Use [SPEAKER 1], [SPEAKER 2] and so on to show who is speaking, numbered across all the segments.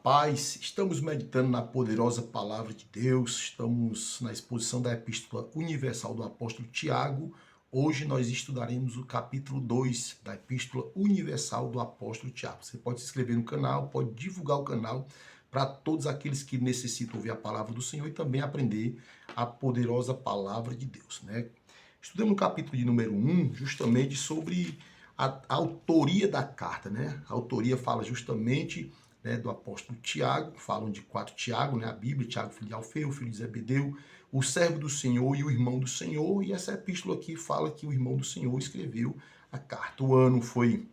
[SPEAKER 1] paz. Estamos meditando na poderosa palavra de Deus. Estamos na exposição da Epístola Universal do Apóstolo Tiago. Hoje nós estudaremos o capítulo 2 da Epístola Universal do Apóstolo Tiago. Você pode se inscrever no canal, pode divulgar o canal para todos aqueles que necessitam ouvir a palavra do Senhor e também aprender a poderosa palavra de Deus, né? Estudamos no capítulo de número 1 justamente sobre a autoria da carta, né? A autoria fala justamente, né, do apóstolo Tiago, falam de 4 Tiago, né? A Bíblia, Tiago, filho de Alfeu, filho de Zebedeu, o servo do Senhor e o irmão do Senhor, e essa epístola aqui fala que o irmão do Senhor escreveu a carta. O ano foi,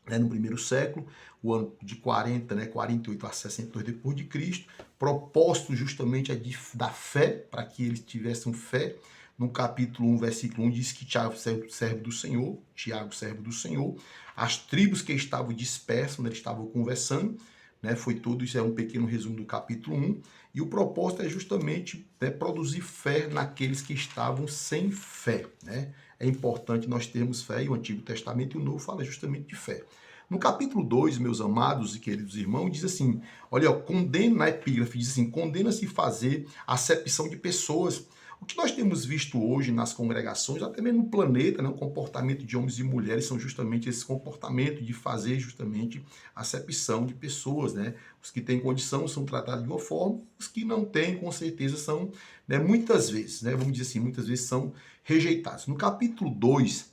[SPEAKER 1] né, no primeiro século, o ano de 40, né, 48 a 62 depois de Cristo, propósito justamente é da fé, para que eles tivessem fé. No capítulo 1, versículo 1, diz que Tiago, servo do Senhor, Tiago, servo do Senhor, as tribos que estavam dispersas, né, eles estavam conversando, né, foi tudo isso, é um pequeno resumo do capítulo 1, e o propósito é justamente, né, produzir fé naqueles que estavam sem fé, né? É importante nós termos fé, e o Antigo Testamento e o Novo fala justamente de fé. No capítulo 2, meus amados e queridos irmãos, diz assim, olha, condena, na epígrafe, diz assim, condena-se fazer acepção de pessoas. O que nós temos visto hoje nas congregações, até mesmo no planeta, né, o comportamento de homens e mulheres são justamente esse comportamento de fazer justamente acepção de pessoas, né? Os que têm condição são tratados de uma forma, os que não têm, com certeza, são, né, muitas vezes, né, vamos dizer assim, muitas vezes são rejeitados. No capítulo 2,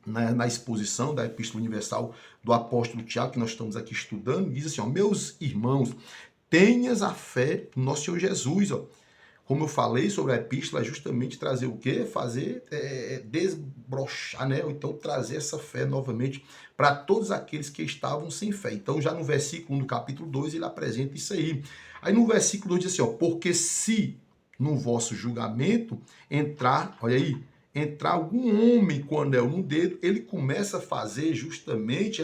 [SPEAKER 1] na exposição da Epístola Universal do Apóstolo Tiago, que nós estamos aqui estudando, diz assim, ó, meus irmãos, tenhas a fé no nosso Senhor Jesus, ó. Como eu falei sobre a epístola, é justamente trazer o quê? Fazer, desbrochar, né? Ou então trazer essa fé novamente para todos aqueles que estavam sem fé. Então, já no versículo 1 do capítulo 2, ele apresenta isso aí. Aí no versículo 2 diz assim, ó, porque se no vosso julgamento entrar, olha aí, entrar algum homem com anel no dedo, ele começa a fazer justamente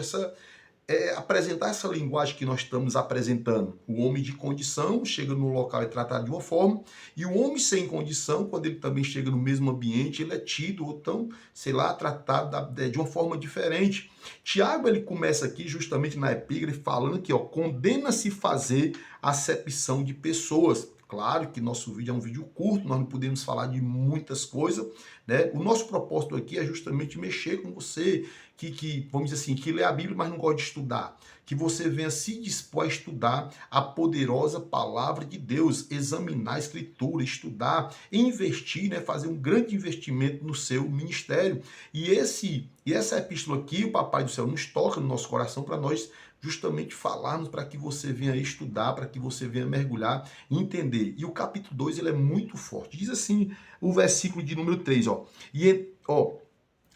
[SPEAKER 1] apresentar essa linguagem que nós estamos apresentando. O homem de condição chega no local e é tratado de uma forma, e o homem sem condição, quando ele também chega no mesmo ambiente, ele é tido ou tão, sei lá, tratado de uma forma diferente. Tiago, ele começa aqui justamente na epígrafe falando que, ó, condena-se fazer acepção de pessoas. Claro que nosso vídeo é um vídeo curto, nós não podemos falar de muitas coisas, né? O nosso propósito aqui é justamente mexer com você, vamos dizer assim, que lê a Bíblia, mas não gosta de estudar. Que você venha se dispor a estudar a poderosa palavra de Deus, examinar a Escritura, estudar, investir, né? Fazer um grande investimento no seu ministério. E essa epístola aqui, o Papai do Céu nos toca no nosso coração para nós justamente falarmos, para que você venha estudar, para que você venha mergulhar e entender. E o capítulo 2 ele é muito forte. Diz assim o versículo de número 3, ó. E, ó,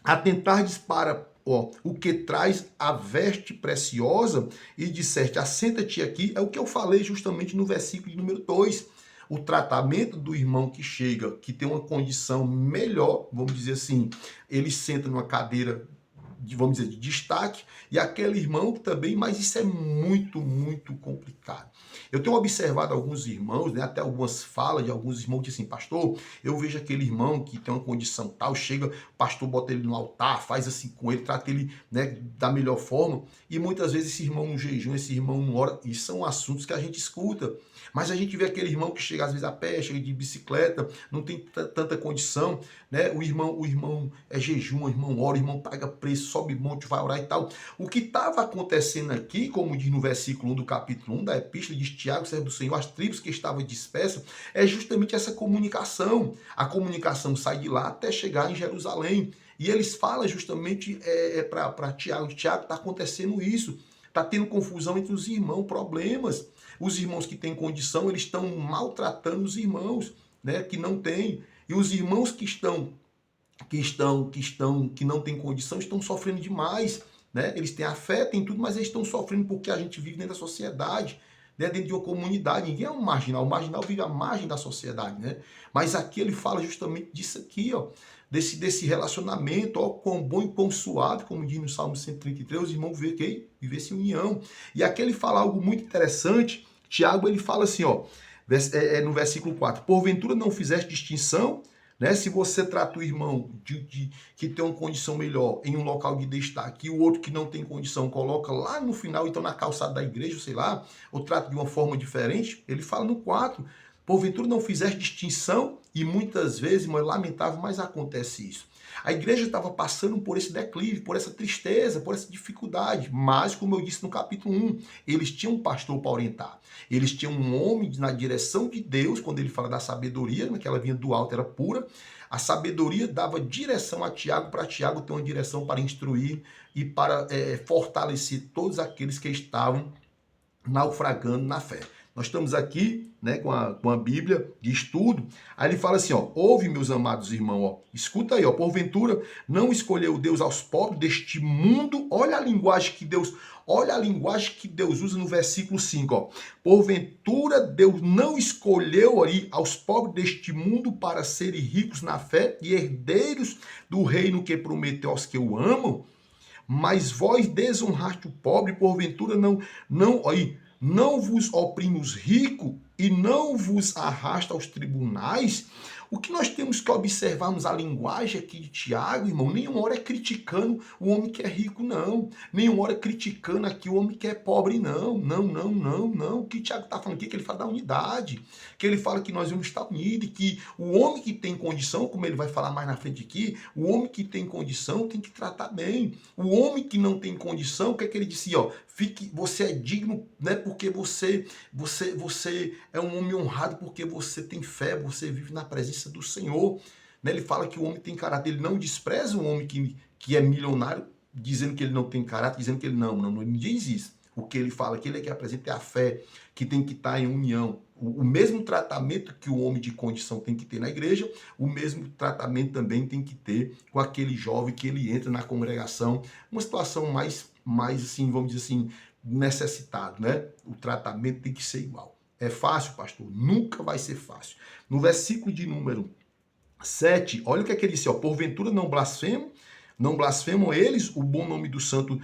[SPEAKER 1] atentardes para, ó, o que traz a veste preciosa e disseste, assenta-te aqui, é o que eu falei justamente no versículo de número 2. O tratamento do irmão que chega, que tem uma condição melhor, vamos dizer assim, ele senta numa cadeira vamos dizer, de destaque, e aquele irmão que também, mas isso é muito, muito complicado. Eu tenho observado alguns irmãos, né, até algumas falas de alguns irmãos que dizem assim, pastor, eu vejo aquele irmão que tem uma condição tal, chega, o pastor bota ele no altar, faz assim com ele, trata ele, né, da melhor forma, e muitas vezes esse irmão no jejum, esse irmão não ora, e são assuntos que a gente escuta. Mas a gente vê aquele irmão que chega às vezes a pé, chega de bicicleta, não tem tanta condição, né? O irmão é jejum, o irmão ora, o irmão paga preço, sobe monte, vai orar e tal. O que estava acontecendo aqui, como diz no versículo 1 do capítulo 1 da epístola, diz Tiago, servo do Senhor, as tribos que estavam dispersas, é justamente essa comunicação. A comunicação sai de lá até chegar em Jerusalém. E eles falam justamente para Tiago, Tiago, está acontecendo isso, está tendo confusão entre os irmãos, problemas. Os irmãos que têm condição, eles estão maltratando os irmãos, né, que não têm. E os irmãos que não têm condição estão sofrendo demais, né? Eles têm a fé, têm tudo, mas eles estão sofrendo porque a gente vive dentro da sociedade, né? Dentro de uma comunidade. Ninguém é um marginal. O marginal vive à margem da sociedade, né? Mas aqui ele fala justamente disso aqui, ó. Desse relacionamento, ó, quão bom e quão suave, como diz no Salmo 133, os irmãos vivessem em união. E aqui ele fala algo muito interessante. Tiago, ele fala assim, ó, no versículo 4, porventura não fizeste distinção, né? Se você trata o irmão que tem uma condição melhor em um local de destaque e o outro que não tem condição coloca lá no final, então na calçada da igreja, sei lá, ou trata de uma forma diferente, ele fala no 4, porventura não fizeste distinção, e muitas vezes, mas lamentável, mas acontece isso. A igreja estava passando por esse declive, por essa tristeza, por essa dificuldade, mas, como eu disse no capítulo 1, eles tinham um pastor para orientar. Eles tinham um homem na direção de Deus, quando ele fala da sabedoria, que ela vinha do alto, era pura. A sabedoria dava direção a Tiago, para Tiago ter uma direção para instruir e para fortalecer todos aqueles que estavam naufragando na fé. Nós estamos aqui, né, com a Bíblia de estudo. Aí ele fala assim, ó, ouve, meus amados irmãos, ó, escuta aí, ó, porventura não escolheu Deus aos pobres deste mundo. Olha a linguagem que Deus usa no versículo 5, ó. Porventura Deus não escolheu aí aos pobres deste mundo para serem ricos na fé e herdeiros do reino que prometeu aos que o amam? Mas vós desonraste o pobre, porventura não vos oprime os ricos e não vos arrasta aos tribunais? O que nós temos que observarmos a linguagem aqui de Tiago, irmão, nenhuma hora é criticando o homem que é rico, não. Nenhuma hora é criticando aqui o homem que é pobre, não. Não. O que Tiago está falando aqui é que ele fala da unidade, que ele fala que nós vamos estar unidos, e que o homem que tem condição, como ele vai falar mais na frente aqui, o homem que tem condição tem que tratar bem. O homem que não tem condição, o que é que ele disse? Ó, você é digno, né? Porque você é um homem honrado, porque você tem fé, você vive na presença do Senhor. Né? Ele fala que o homem tem caráter, ele não despreza um homem que é milionário, dizendo que ele não tem caráter, dizendo que ele não diz isso. O que ele fala, que ele é que apresenta é a fé, que tem que estar em união. O mesmo tratamento que o homem de condição tem que ter na igreja, o mesmo tratamento também tem que ter com aquele jovem que ele entra na congregação, uma situação mais assim, vamos dizer assim, necessitado, né? O tratamento tem que ser igual. É fácil, pastor? Nunca vai ser fácil. No versículo de número 7, olha o que é que ele disse, ó, porventura não blasfemam eles o bom nome do santo,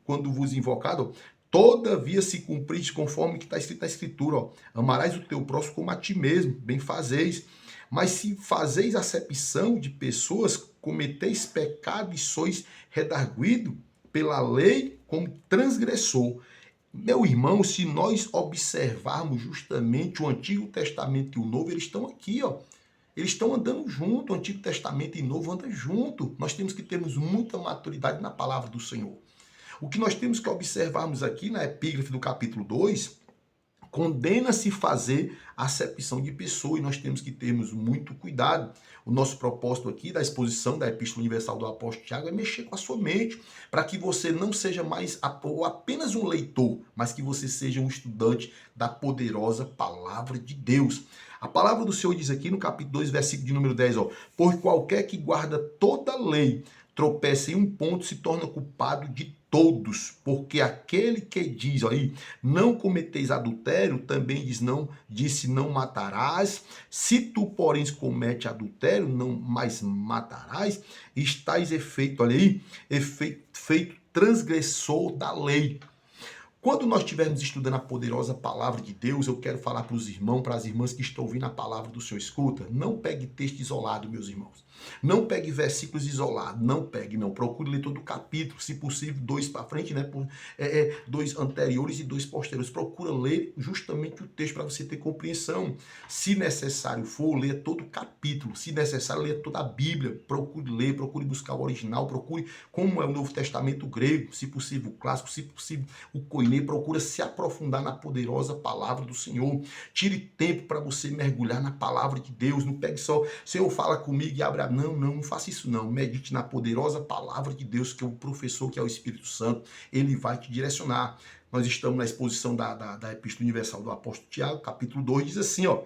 [SPEAKER 1] quando vos invocado, todavia se cumpriste conforme que está escrito na escritura, ó, amarás o teu próximo como a ti mesmo, bem fazeis. Mas se fazeis acepção de pessoas, cometeis pecado e sois redarguido pela lei como transgressor. Meu irmão, se nós observarmos justamente o Antigo Testamento e o Novo, eles estão aqui, ó. Eles estão andando junto, o Antigo Testamento e o Novo andam junto. Nós temos que termos muita maturidade na palavra do Senhor. O que nós temos que observarmos aqui na epígrafe do capítulo 2, condena-se fazer acepção de pessoa, e nós temos que termos muito cuidado. O nosso propósito aqui da exposição da Epístola Universal do Apóstolo Tiago é mexer com a sua mente, para que você não seja mais apenas um leitor, mas que você seja um estudante da poderosa palavra de Deus. A palavra do Senhor diz aqui no capítulo 2, versículo de número 10, ó, por qualquer que guarda toda a lei, tropeça em um ponto, se torna culpado de todos, porque aquele que diz aí, não cometeis adultério, também disse não matarás. Se tu, porém, comete adultério, não mais matarás, estás feito transgressor da lei. Quando nós estivermos estudando a poderosa palavra de Deus, eu quero falar para os irmãos, para as irmãs que estão ouvindo a palavra do Senhor. Escuta, não pegue texto isolado, meus irmãos. Não pegue versículos isolados, não. Procure ler todo o capítulo, se possível, 2 para frente, né? 2 anteriores e 2 posteriores. Procura ler justamente o texto para você ter compreensão. Se necessário for, leia todo o capítulo. Se necessário, leia toda a Bíblia. Procure ler, procure buscar o original, procure como é o Novo Testamento grego, se possível o clássico, se possível o koiné. Procura se aprofundar na poderosa palavra do Senhor. Tire tempo para você mergulhar na palavra de Deus. Não pegue só, Senhor, fala comigo e abre. Não faça isso não. Medite na poderosa palavra de Deus, que é o professor, que é o Espírito Santo. Ele vai te direcionar. Nós estamos na exposição da Epístola Universal do Apóstolo Tiago, capítulo 2, diz assim, ó,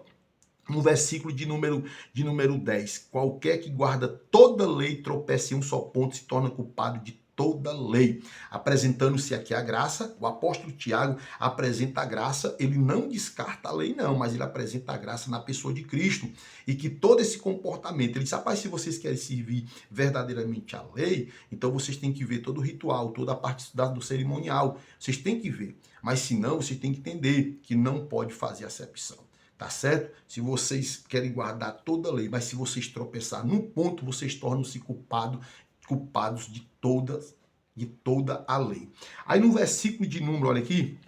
[SPEAKER 1] no versículo de número 10, qualquer que guarda toda lei tropeça em um só ponto, se torna culpado de toda lei. Apresentando-se aqui a graça, o apóstolo Tiago apresenta a graça, ele não descarta a lei não, mas ele apresenta a graça na pessoa de Cristo, e que todo esse comportamento, ele diz, rapaz, se vocês querem servir verdadeiramente a lei, então vocês têm que ver todo o ritual, toda a parte do cerimonial, vocês têm que ver, mas se não, vocês têm que entender que não pode fazer acepção. tá certo? Se vocês querem guardar toda a lei, mas se vocês tropeçar num ponto, vocês tornam-se culpados de toda a lei. Aí no versículo de número, olha aqui,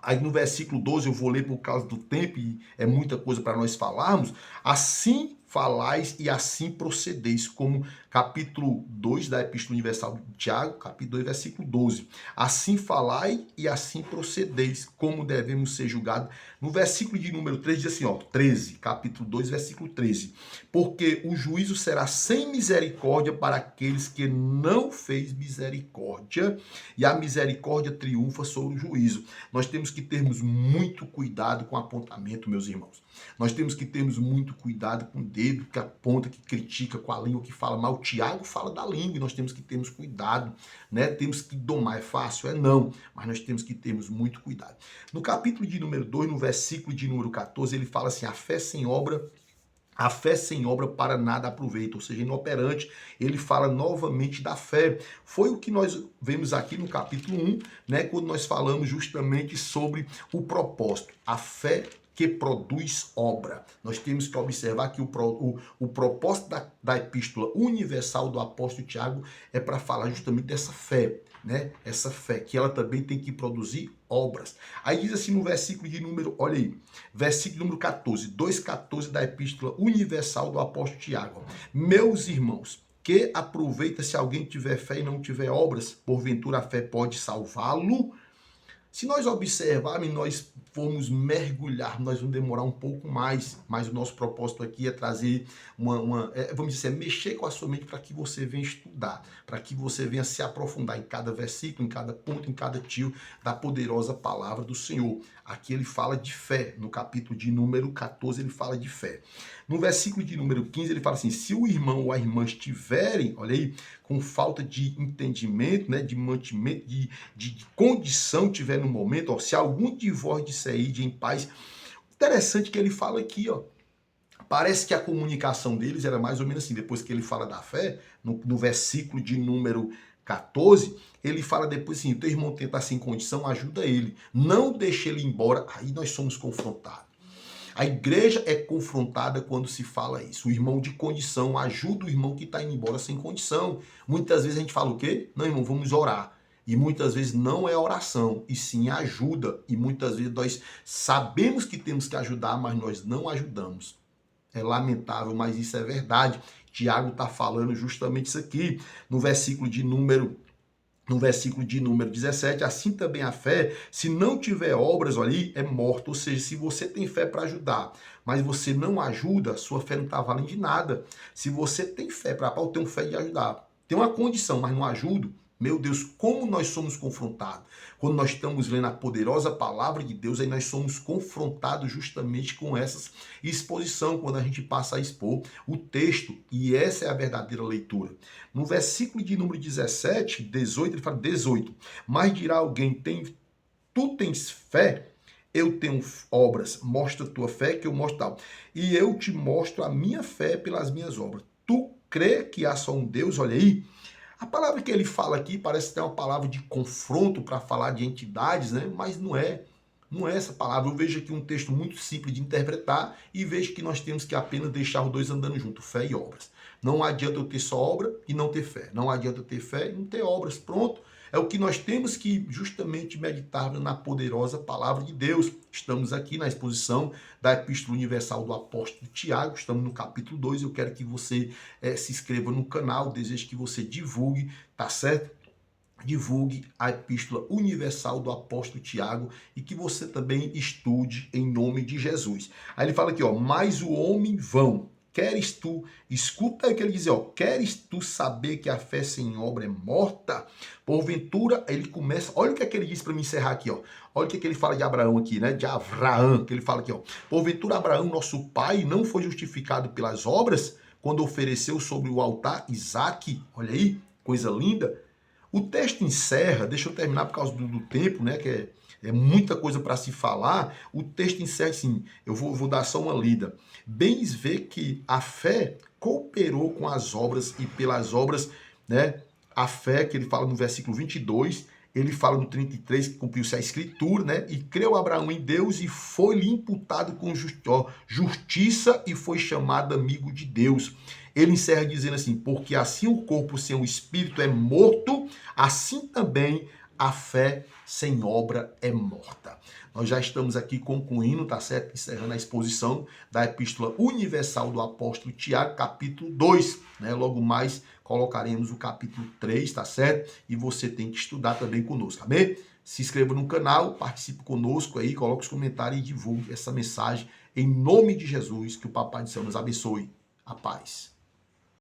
[SPEAKER 1] aí no versículo 12, eu vou ler por causa do tempo e é muita coisa para nós falarmos. Assim falais e assim procedeis, como capítulo 2 da Epístola Universal de Tiago, capítulo 2, versículo 12. Assim falai e assim procedeis, como devemos ser julgados. No versículo de número 13 diz assim, ó, 13, capítulo 2, versículo 13. Porque o juízo será sem misericórdia para aqueles que não fez misericórdia, e a misericórdia triunfa sobre o juízo. Nós temos que termos muito cuidado com apontamento, meus irmãos. Nós temos que termos muito cuidado com o dedo que aponta, que critica, com a língua que fala mal. O Tiago fala da língua e nós temos que termos cuidado, né? Temos que domar. É fácil? É não. Mas nós temos que termos muito cuidado. No capítulo de número 2, no versículo de número 14, ele fala assim, a fé sem obra para nada aproveita, ou seja, inoperante. Ele fala novamente da fé. Foi o que nós vemos aqui no capítulo 1, né, quando nós falamos justamente sobre o propósito. A fé que produz obra. Nós temos que observar que o propósito da Epístola Universal do Apóstolo Tiago é para falar justamente dessa fé, né? Essa fé, que ela também tem que produzir obras. Aí diz assim no versículo de número, olha aí, versículo número 14, 2,14 da Epístola Universal do Apóstolo Tiago. Meus irmãos, que aproveita se alguém tiver fé e não tiver obras, porventura a fé pode salvá-lo? Se nós observarmos e nós formos mergulhar, nós vamos demorar um pouco mais, mas o nosso propósito aqui é trazer vamos dizer, mexer com a sua mente para que você venha estudar, para que você venha se aprofundar em cada versículo, em cada ponto, em cada tio da poderosa palavra do Senhor. Aqui ele fala de fé, no capítulo de número 14 ele fala de fé. No versículo de número 15 ele fala assim, se o irmão ou a irmã estiverem, olha aí, com falta de entendimento, né, de mantimento, de condição tiver no momento, ó, se algum de vós disser ide em paz. Interessante que ele fala aqui, ó. Parece que a comunicação deles era mais ou menos assim, depois que ele fala da fé, no versículo de número 14, ele fala depois assim, teu irmão tenta sem condição, ajuda ele. Não deixe ele embora, aí nós somos confrontados. A igreja é confrontada quando se fala isso. O irmão de condição ajuda o irmão que está indo embora sem condição. Muitas vezes a gente fala o quê? Não, irmão, vamos orar. E muitas vezes não é oração, e sim ajuda. E muitas vezes nós sabemos que temos que ajudar, mas nós não ajudamos. É lamentável, mas isso é verdade. Tiago está falando justamente isso aqui. No versículo de número 17, assim também a fé, se não tiver obras ali, é morta. Ou seja, se você tem fé para ajudar, mas você não ajuda, sua fé não está valendo de nada. Se você tem fé para eu tenho fé de ajudar, tem uma condição, mas não ajudo, meu Deus, como nós somos confrontados. Quando nós estamos lendo a poderosa palavra de Deus, aí nós somos confrontados justamente com essa exposição, quando a gente passa a expor o texto, e essa é a verdadeira leitura. No versículo de número 17, 18, ele fala 18, mas dirá alguém, tu tens fé, eu tenho obras, mostra a tua fé que eu mostro tal. E eu te mostro a minha fé pelas minhas obras. Tu crê que há só um Deus, olha aí, a palavra que ele fala aqui parece ter uma palavra de confronto para falar de entidades, né? Mas não é. Não é essa palavra. Eu vejo aqui um texto muito simples de interpretar e vejo que nós temos que apenas deixar os dois andando junto, fé e obras. Não adianta eu ter só obra e não ter fé. Não adianta eu ter fé e não ter obras. Pronto. É o que nós temos que justamente meditar na poderosa palavra de Deus. Estamos aqui na exposição da Epístola Universal do Apóstolo Tiago, estamos no capítulo 2. Eu quero que você se inscreva no canal, desejo que você divulgue, tá certo? Divulgue a Epístola Universal do Apóstolo Tiago e que você também estude em nome de Jesus. Aí ele fala aqui, ó, mas o homem vão. Queres tu, escuta aí o que ele diz, ó, queres tu saber que a fé sem obra é morta? Porventura, ele começa, olha o que é que ele diz para me encerrar aqui, ó. Olha o que é que ele fala de Abraão aqui, né? De Abraão, que ele fala aqui, ó. Porventura, Abraão, nosso pai, não foi justificado pelas obras quando ofereceu sobre o altar Isaque? Olha aí, coisa linda. O texto encerra, deixa eu terminar por causa do tempo, né? Que é muita coisa para se falar. O texto encerra assim, eu vou dar só uma lida. Bens vê que a fé cooperou com as obras e pelas obras, né? A fé que ele fala no versículo 22, ele fala no 33 que cumpriu-se a escritura, né? E creu Abraão em Deus e foi-lhe imputado com justiça e foi chamado amigo de Deus. Ele encerra dizendo assim, porque assim o corpo sem o espírito é morto, assim também a fé sem obra é morta. Nós já estamos aqui concluindo, tá certo? Encerrando a exposição da Epístola Universal do Apóstolo Tiago, capítulo 2, né? Logo mais colocaremos o capítulo 3, tá certo? E você tem que estudar também conosco, amém? Se inscreva no canal, participe conosco aí, coloque os comentários e divulgue essa mensagem em nome de Jesus, que o Papai do Céu nos abençoe. A paz.